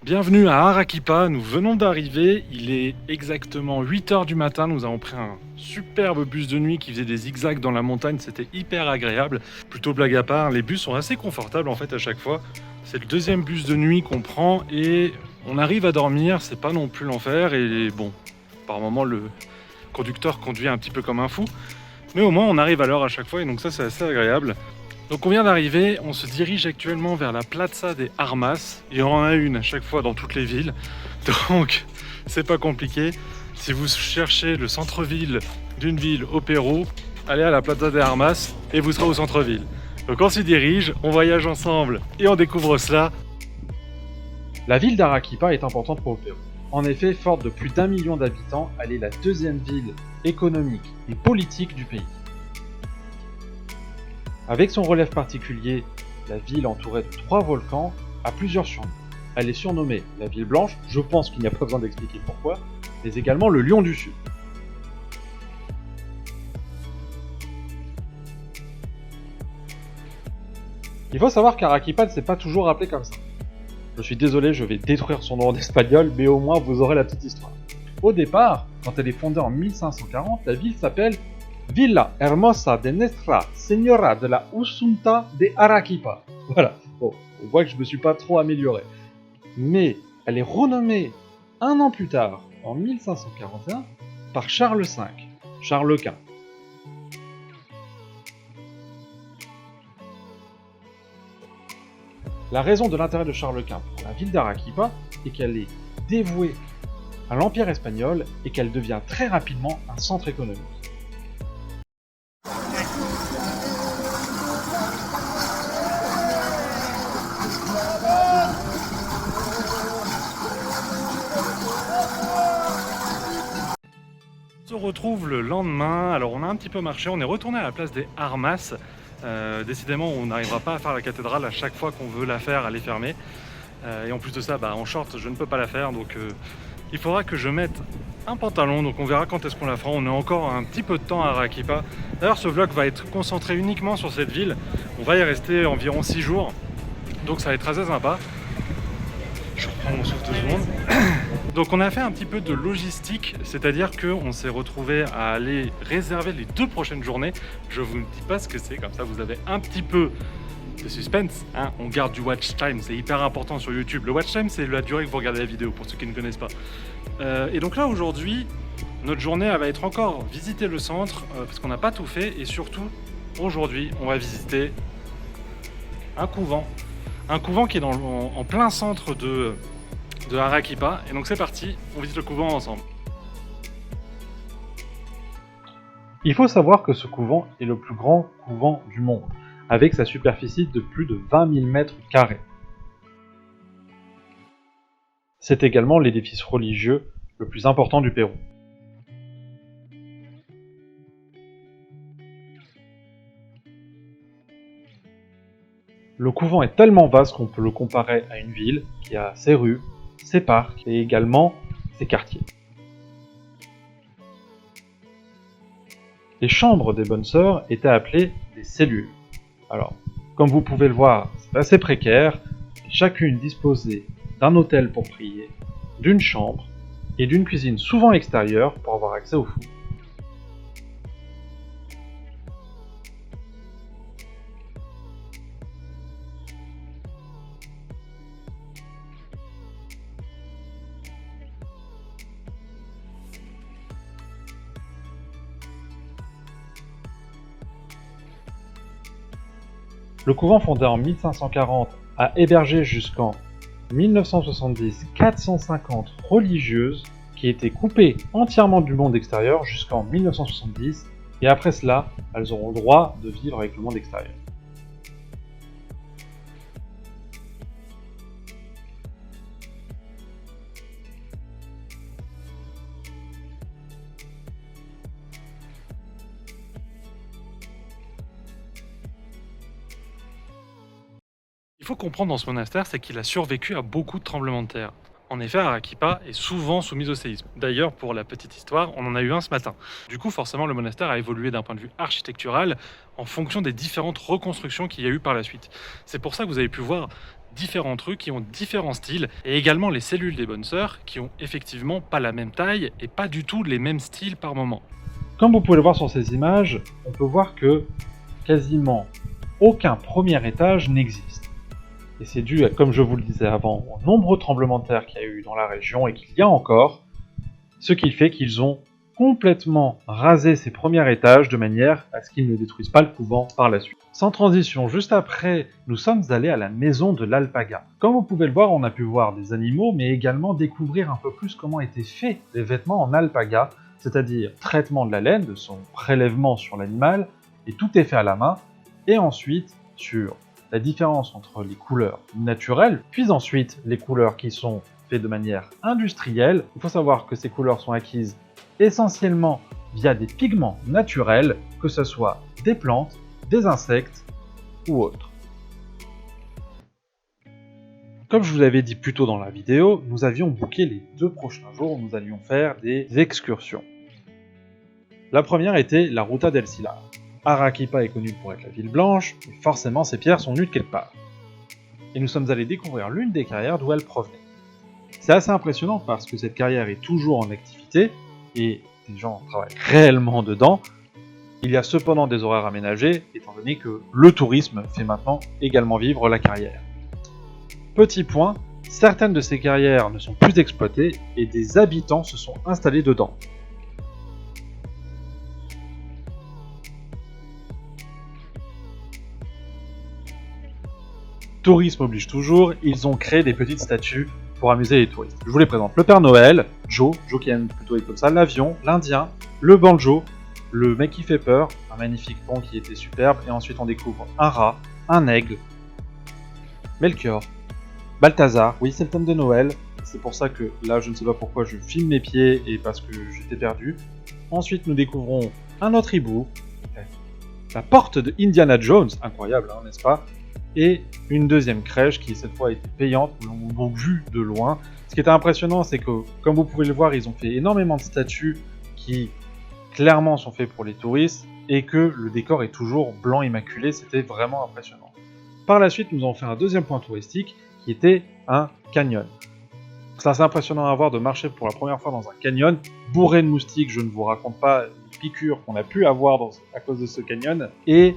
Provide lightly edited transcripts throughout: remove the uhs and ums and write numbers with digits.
Bienvenue à Arequipa, nous venons d'arriver, il est exactement 8 h du matin, nous avons pris un superbe bus de nuit qui faisait des zigzags dans la montagne, c'était hyper agréable. Plutôt blague à part, les bus sont assez confortables en fait à chaque fois. C'est le deuxième bus de nuit qu'on prend et on arrive à dormir, c'est pas non plus l'enfer et bon, par moment le conducteur conduit un petit peu comme un fou, mais au moins on arrive à l'heure à chaque fois et donc ça c'est assez agréable. Donc on vient d'arriver, on se dirige actuellement vers la Plaza de Armas. Il y en a une à chaque fois dans toutes les villes, donc c'est pas compliqué. Si vous cherchez le centre-ville d'une ville au Pérou, allez à la Plaza de Armas et vous serez au centre-ville. Donc on s'y dirige, on voyage ensemble et on découvre cela. La ville d'Arequipa est importante pour le Pérou. En effet, forte de plus d'1 million d'habitants, elle est la deuxième ville économique et politique du pays. Avec son relief particulier, la ville entourée de 3 volcans a plusieurs surnoms. Elle est surnommée la ville blanche, je pense qu'il n'y a pas besoin d'expliquer pourquoi, mais également le lion du sud. Il faut savoir qu'Arequipa ne s'est pas toujours appelé comme ça. Je suis désolé, je vais détruire son nom en espagnol, mais au moins vous aurez la petite histoire. Au départ, quand elle est fondée en 1540, la ville s'appelle Villa Hermosa de Nuestra Señora de la Usunta de Arequipa. Voilà, bon, on voit que je me suis pas trop amélioré. Mais elle est renommée un an plus tard, en 1541, par Charles V, Charles Quint. La raison de l'intérêt de Charles Quint pour la ville d'Arequipa est qu'elle est dévouée à l'Empire espagnol et qu'elle devient très rapidement un centre économique. On se retrouve le lendemain, alors on a un petit peu marché, on est retourné à la place des Armas. Décidément on n'arrivera pas à faire la cathédrale à chaque fois qu'on veut la faire, elle est fermée. Et en plus de ça, en short je ne peux pas la faire, donc il faudra que je mette un pantalon, donc on verra quand est-ce qu'on la fera. On est encore un petit peu de temps à Arequipa. D'ailleurs ce vlog va être concentré uniquement sur cette ville, on va y rester environ 6 jours, donc ça va être assez sympa. Je reprends mon souffle 2 secondes. Donc on a fait un petit peu de logistique, c'est-à-dire qu'on s'est retrouvé à aller réserver les 2 prochaines journées. Je vous dis pas ce que c'est, comme ça vous avez un petit peu de suspense, hein. On garde du watch time, c'est hyper important sur YouTube. Le watch time, c'est la durée que vous regardez la vidéo, pour ceux qui ne connaissent pas. Et donc là aujourd'hui, notre journée elle va être encore visiter le centre, parce qu'on n'a pas tout fait, et surtout aujourd'hui on va visiter un couvent. Un couvent qui est en plein centre de Arequipa, et donc c'est parti, on visite le couvent ensemble. Il faut savoir que ce couvent est le plus grand couvent du monde, avec sa superficie de plus de 20 000 mètres carrés. C'est également l'édifice religieux le plus important du Pérou. Le couvent est tellement vaste qu'on peut le comparer à une ville qui a ses rues, ses parcs et également ses quartiers. Les chambres des bonnes sœurs étaient appelées des cellules. Alors, comme vous pouvez le voir, c'est assez précaire, chacune disposait d'un hôtel pour prier, d'une chambre et d'une cuisine souvent extérieure pour avoir accès au food. Le couvent fondé en 1540 a hébergé jusqu'en 1970 450 religieuses qui étaient coupées entièrement du monde extérieur jusqu'en 1970 et après cela, elles auront le droit de vivre avec le monde extérieur. Il faut comprendre dans ce monastère, c'est qu'il a survécu à beaucoup de tremblements de terre. En effet, Arequipa est souvent soumise au séisme. D'ailleurs, pour la petite histoire, on en a eu un ce matin. Du coup, forcément, le monastère a évolué d'un point de vue architectural en fonction des différentes reconstructions qu'il y a eu par la suite. C'est pour ça que vous avez pu voir différentes rues qui ont différents styles, et également les cellules des bonnes sœurs qui ont effectivement pas la même taille et pas du tout les mêmes styles par moment. Comme vous pouvez le voir sur ces images, on peut voir que quasiment aucun premier étage n'existe. Et c'est dû, comme je vous le disais avant, aux nombreux tremblements de terre qu'il y a eu dans la région et qu'il y a encore, ce qui fait qu'ils ont complètement rasé ces premiers étages de manière à ce qu'ils ne détruisent pas le couvent par la suite. Sans transition, juste après, nous sommes allés à la maison de l'alpaga. Comme vous pouvez le voir, on a pu voir des animaux, mais également découvrir un peu plus comment étaient faits les vêtements en alpaga, c'est-à-dire traitement de la laine, de son prélèvement sur l'animal, et tout est fait à la main, et ensuite sur la différence entre les couleurs naturelles, puis ensuite les couleurs qui sont faites de manière industrielle. Il faut savoir que ces couleurs sont acquises essentiellement via des pigments naturels, que ce soit des plantes, des insectes ou autres. Comme je vous l'avais dit plus tôt dans la vidéo, nous avions booké les 2 prochains jours où nous allions faire des excursions. La première était la Ruta del Sillar. Arequipa est connue pour être la ville blanche, et forcément ces pierres sont venues de quelque part. Et nous sommes allés découvrir l'une des carrières d'où elles provenaient. C'est assez impressionnant parce que cette carrière est toujours en activité, et des gens travaillent réellement dedans. Il y a cependant des horaires aménagés, étant donné que le tourisme fait maintenant également vivre la carrière. Petit point, certaines de ces carrières ne sont plus exploitées et des habitants se sont installés dedans. Tourisme oblige toujours, ils ont créé des petites statues pour amuser les touristes. Je vous les présente. Le Père Noël, Joe qui aime plutôt être comme ça, l'avion, l'Indien, le banjo, le mec qui fait peur, un magnifique pont qui était superbe, et ensuite on découvre un rat, un aigle, Melchior, Balthazar, oui c'est le thème de Noël, c'est pour ça que là je ne sais pas pourquoi je filme mes pieds et parce que j'étais perdu. Ensuite nous découvrons un autre hibou, la porte de Indiana Jones, incroyable hein, n'est-ce pas? Et une deuxième crèche qui cette fois a été payante, où l'on a vu de loin. Ce qui était impressionnant, c'est que, comme vous pouvez le voir, ils ont fait énormément de statues qui clairement sont faits pour les touristes, et que le décor est toujours blanc immaculé, c'était vraiment impressionnant. Par la suite, nous avons fait un deuxième point touristique, qui était un canyon. C'est assez impressionnant à voir de marcher pour la première fois dans un canyon, bourré de moustiques, je ne vous raconte pas les piqûres qu'on a pu avoir à cause de ce canyon, et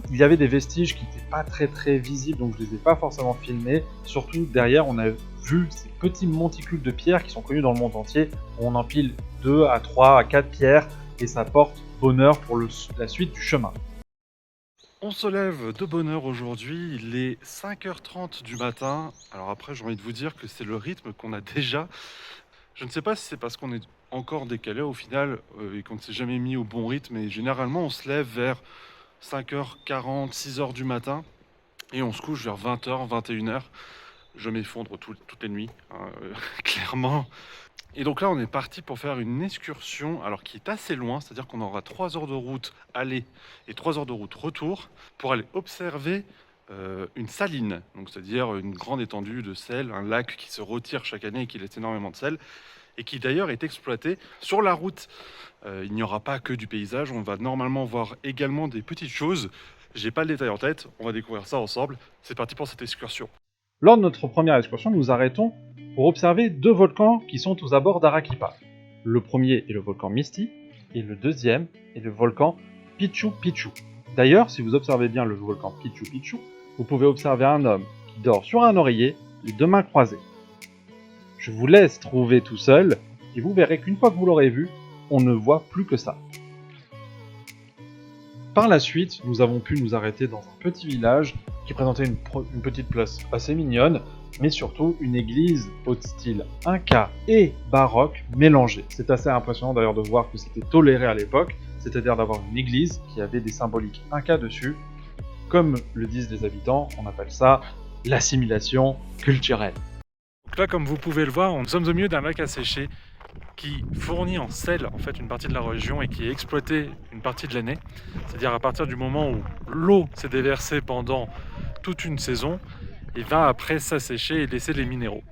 il y avait des vestiges qui n'étaient pas très visibles, donc je les ai pas forcément filmés. Surtout derrière, on a vu ces petits monticules de pierres qui sont connus dans le monde entier, où on empile 2 à 3 à 4 pierres, et ça porte bonheur pour la suite du chemin. On se lève de bonne heure aujourd'hui, il est 5h30 du matin. Alors après, j'ai envie de vous dire que c'est le rythme qu'on a déjà. Je ne sais pas si c'est parce qu'on est encore décalé au final et qu'on ne s'est jamais mis au bon rythme. Mais généralement, on se lève vers 5h40, 6h du matin et on se couche vers 20h, 21h. Je m'effondre toutes les nuits, hein, clairement. Et donc là, on est parti pour faire une excursion, alors qui est assez loin, c'est-à-dire qu'on aura 3 heures de route aller et 3 heures de route retour pour aller observer une saline, donc c'est-à-dire une grande étendue de sel, un lac qui se retire chaque année et qui laisse énormément de sel, et qui d'ailleurs est exploité sur la route. Il n'y aura pas que du paysage, on va normalement voir également des petites choses. J'ai pas le détail en tête, on va découvrir ça ensemble. C'est parti pour cette excursion. Lors de notre première excursion, nous nous arrêtons pour observer 2 volcans qui sont aux abords d'Arequipa. Le premier est le volcan Misti, et le deuxième est le volcan Pichu Picchu. D'ailleurs, si vous observez bien le volcan Pichu Picchu, vous pouvez observer un homme qui dort sur un oreiller, les 2 mains croisées. Je vous laisse trouver tout seul, et vous verrez qu'une fois que vous l'aurez vu, on ne voit plus que ça. Par la suite, nous avons pu nous arrêter dans un petit village qui présentait une petite place assez mignonne, mais surtout une église au style Inca et baroque mélangés. C'est assez impressionnant d'ailleurs de voir que c'était toléré à l'époque, c'est-à-dire d'avoir une église qui avait des symboliques Inca dessus. Comme le disent les habitants, on appelle ça l'assimilation culturelle. Donc là, comme vous pouvez le voir, nous sommes au milieu d'un lac asséché qui fournit en sel en fait une partie de la région et qui est exploité une partie de l'année. C'est-à-dire à partir du moment où l'eau s'est déversée pendant toute une saison et va après s'assécher et laisser les minéraux.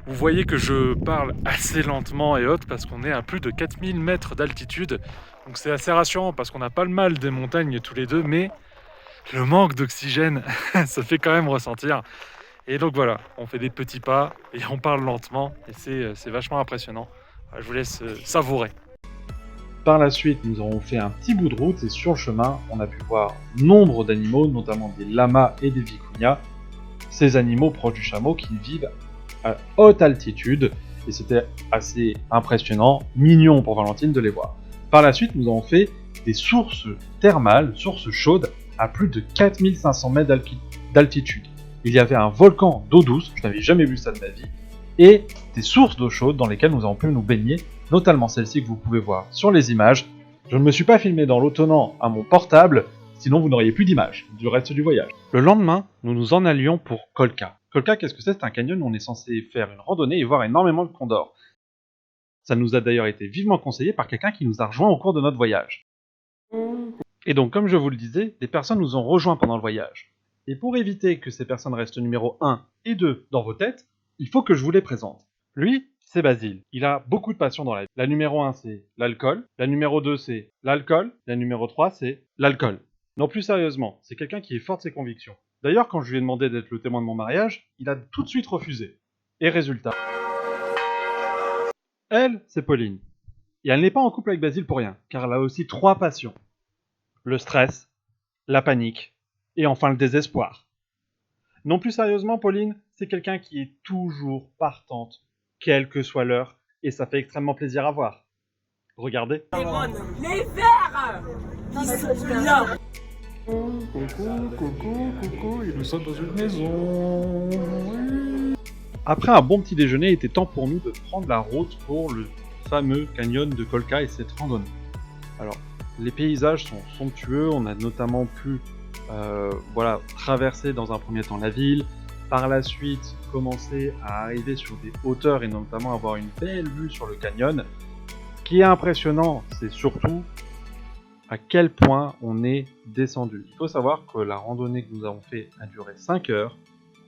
Vous voyez que je parle assez lentement et haute parce qu'on est à plus de 4000 mètres d'altitude. Donc c'est assez rassurant parce qu'on n'a pas le mal des montagnes tous les deux, mais le manque d'oxygène se fait quand même ressentir. Et donc voilà, on fait des petits pas et on parle lentement et c'est vachement impressionnant. Je vous laisse savourer. Par la suite, nous avons fait un petit bout de route et sur le chemin, on a pu voir nombre d'animaux, notamment des lamas et des vicuñas. Ces animaux proches du chameau qui vivent à haute altitude et c'était assez impressionnant, mignon pour Valentine de les voir. Par la suite, nous avons fait des sources thermales, sources chaudes à plus de 4500 mètres d'altitude. Il y avait un volcan d'eau douce, je n'avais jamais vu ça de ma vie, et des sources d'eau chaude dans lesquelles nous avons pu nous baigner, notamment celle-ci que vous pouvez voir sur les images. Je ne me suis pas filmé dans l'eau tenant à mon portable, sinon vous n'auriez plus d'images du reste du voyage. Le lendemain, nous nous en allions pour Colca. Colca, qu'est-ce que c'est? C'est un canyon où on est censé faire une randonnée et voir énormément de condors. Ça nous a d'ailleurs été vivement conseillé par quelqu'un qui nous a rejoint au cours de notre voyage. Et donc, comme je vous le disais, des personnes nous ont rejoints pendant le voyage. Et pour éviter que ces personnes restent numéro 1 et 2 dans vos têtes, il faut que je vous les présente. Lui, c'est Basile. Il a beaucoup de passion dans la vie. La numéro 1, c'est l'alcool. La numéro 2, c'est l'alcool. La numéro 3, c'est l'alcool. Non, plus sérieusement, c'est quelqu'un qui est fort de ses convictions. D'ailleurs, quand je lui ai demandé d'être le témoin de mon mariage, il a tout de suite refusé. Et résultat. Elle, c'est Pauline. Et elle n'est pas en couple avec Basile pour rien, car elle a aussi 3 passions. Le stress, la panique, et enfin le désespoir. Non, plus sérieusement, Pauline, c'est quelqu'un qui est toujours partante, quelle que soit l'heure, et ça fait extrêmement plaisir à voir. Regardez. Les verres, ils sont bien. Coucou, et nous sommes dans une maison. Après un bon petit déjeuner, il était temps pour nous de prendre la route pour le fameux canyon de Colca et cette randonnée. Alors, les paysages sont somptueux, on a notamment pu traverser dans un premier temps la ville, par la suite commencer à arriver sur des hauteurs et notamment avoir une belle vue sur le canyon. Ce qui est impressionnant, c'est surtout à quel point on est descendu. Il faut savoir que la randonnée que nous avons fait a duré 5 heures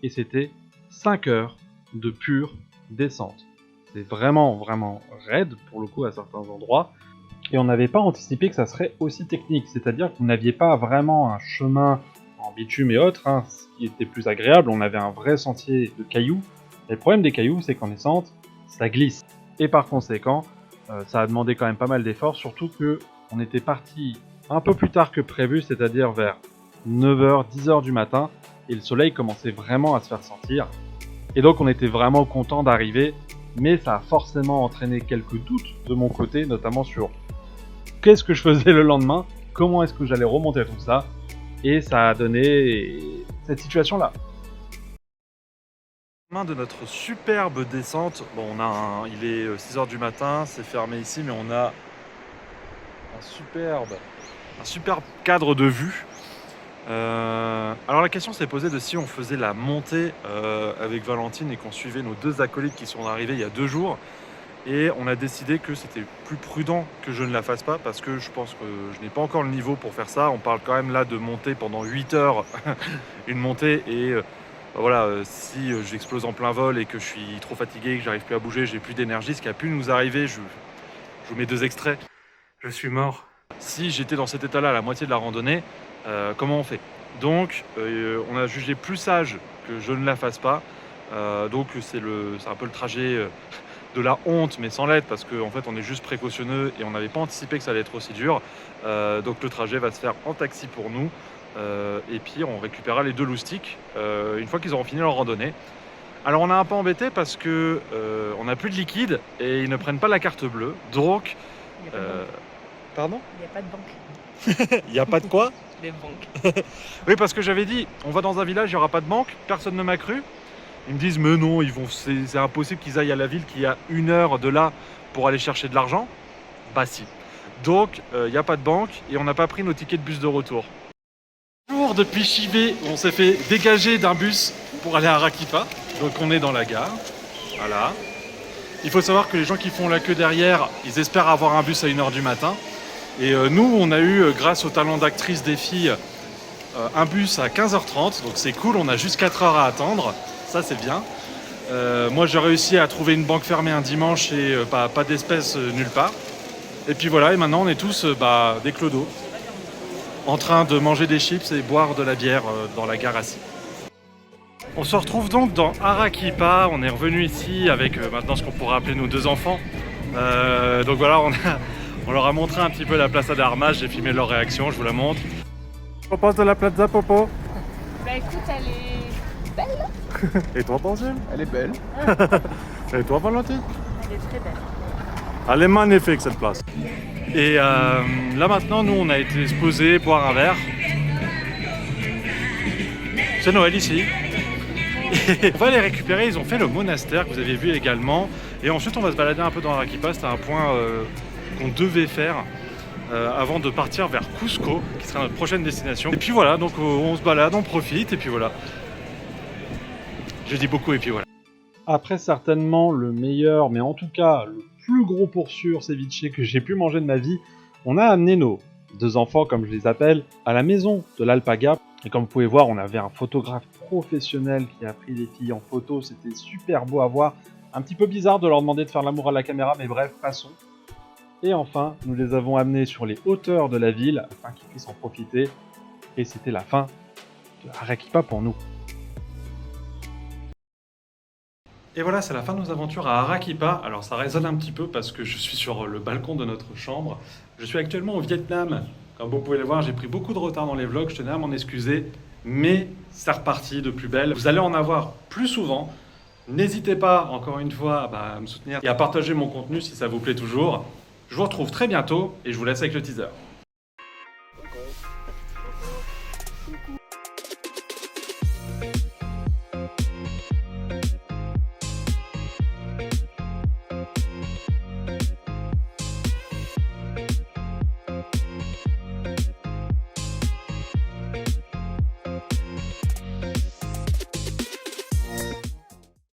et c'était 5 heures de pure descente. C'est vraiment raide pour le coup à certains endroits. Et on n'avait pas anticipé que ça serait aussi technique, c'est-à-dire que vous n'aviez pas vraiment un chemin en bitume et autres, ce qui était plus agréable, on avait un vrai sentier de cailloux. Et le problème des cailloux, c'est qu'en descente, ça glisse. Et par conséquent, ça a demandé quand même pas mal d'efforts, surtout que on était parti un peu plus tard que prévu, c'est-à-dire vers 9h, 10h du matin, et le soleil commençait vraiment à se faire sentir. Et donc on était vraiment content d'arriver, mais ça a forcément entraîné quelques doutes de mon côté, notamment sur qu'est-ce que je faisais le lendemain, comment est-ce que j'allais remonter tout ça, et ça a donné cette situation-là. De notre superbe descente, bon, il est 6h du matin, c'est fermé ici, mais on a un superbe cadre de vue. Alors la question s'est posée de si on faisait la montée avec Valentine et qu'on suivait nos 2 acolytes qui sont arrivés il y a 2 jours. Et on a décidé que c'était plus prudent que je ne la fasse pas parce que je pense que je n'ai pas encore le niveau pour faire ça. On parle quand même là de monter pendant 8 heures une montée et si j'explose en plein vol et que je suis trop fatigué, que j'arrive plus à bouger, j'ai plus d'énergie, ce qui a pu nous arriver, je vous mets 2 extraits. Je suis mort. Si j'étais dans cet état-là à la moitié de la randonnée, comment on fait? Donc on a jugé plus sage que je ne la fasse pas. Donc c'est un peu le trajet de la honte, mais sans l'être, parce qu'en fait on est juste précautionneux et on n'avait pas anticipé que ça allait être aussi dur. Donc le trajet va se faire en taxi pour nous. Et puis on récupérera les 2 loustiques une fois qu'ils auront fini leur randonnée. Alors on a un peu embêté parce que on n'a plus de liquide et ils ne prennent pas la carte bleue. Donc pardon? Il n'y a pas de banque. Il n'y a pas de quoi? Les banques. Oui, parce que j'avais dit, on va dans un village, il n'y aura pas de banque, personne ne m'a cru. Ils me disent, mais non, c'est impossible qu'ils aillent à la ville qui est à 1 heure de là pour aller chercher de l'argent. Bah si. Donc, il n'y a pas de banque et on n'a pas pris nos tickets de bus de retour. Jour depuis Chivay, on s'est fait dégager d'un bus pour aller à Arequipa. Donc on est dans la gare. Voilà. Il faut savoir que les gens qui font la queue derrière, ils espèrent avoir un bus à 1 heure du matin. Et nous, on a eu, grâce au talent d'actrice des filles, un bus à 15h30. Donc c'est cool, on a juste 4 heures à attendre. Ça, c'est bien. Moi, j'ai réussi à trouver une banque fermée un dimanche et pas d'espèces nulle part. Et puis voilà, et maintenant, on est tous des clodos, en train de manger des chips et boire de la bière dans la gare assis. On se retrouve donc dans Arequipa. On est revenu ici avec maintenant ce qu'on pourrait appeler nos 2 enfants. Donc voilà, on leur a montré un petit peu la Plaza de Armas. J'ai filmé leur réaction, je vous la montre. On pense de la Plaza, Popo? Bah écoute, elle est belle. Et toi, Angèle? Elle est belle. Et toi, Valentine? Elle est très belle. Elle est magnifique cette place. Et là maintenant, nous, on a été se poser, boire un verre. C'est Noël ici. Et on va les récupérer, ils ont fait le monastère que vous avez vu également. Et ensuite on va se balader un peu dans Arequipa, c'était un point qu'on devait faire avant de partir vers Cusco, qui sera notre prochaine destination. Et puis voilà, donc on se balade, on profite, et puis voilà. J'ai dit beaucoup, et puis voilà. Après certainement le meilleur, mais en tout cas le plus gros pour sûr ceviche que j'ai pu manger de ma vie, on a amené nos 2 enfants, comme je les appelle, à la maison de l'Alpaga. Et comme vous pouvez voir, on avait un photographe professionnel qui a pris les filles en photo, c'était super beau à voir. Un petit peu bizarre de leur demander de faire l'amour à la caméra, mais bref, passons. Et enfin, nous les avons amenés sur les hauteurs de la ville, afin qu'ils puissent en profiter. Et c'était la fin de Arequipa pour nous. Et voilà, c'est la fin de nos aventures à Arequipa. Alors ça résonne un petit peu parce que je suis sur le balcon de notre chambre. Je suis actuellement au Vietnam. Comme vous pouvez le voir, j'ai pris beaucoup de retard dans les vlogs, je tenais à m'en excuser. Mais c'est reparti de plus belle. Vous allez en avoir plus souvent. N'hésitez pas, encore une fois, à me soutenir et à partager mon contenu si ça vous plaît toujours. Je vous retrouve très bientôt et je vous laisse avec le teaser.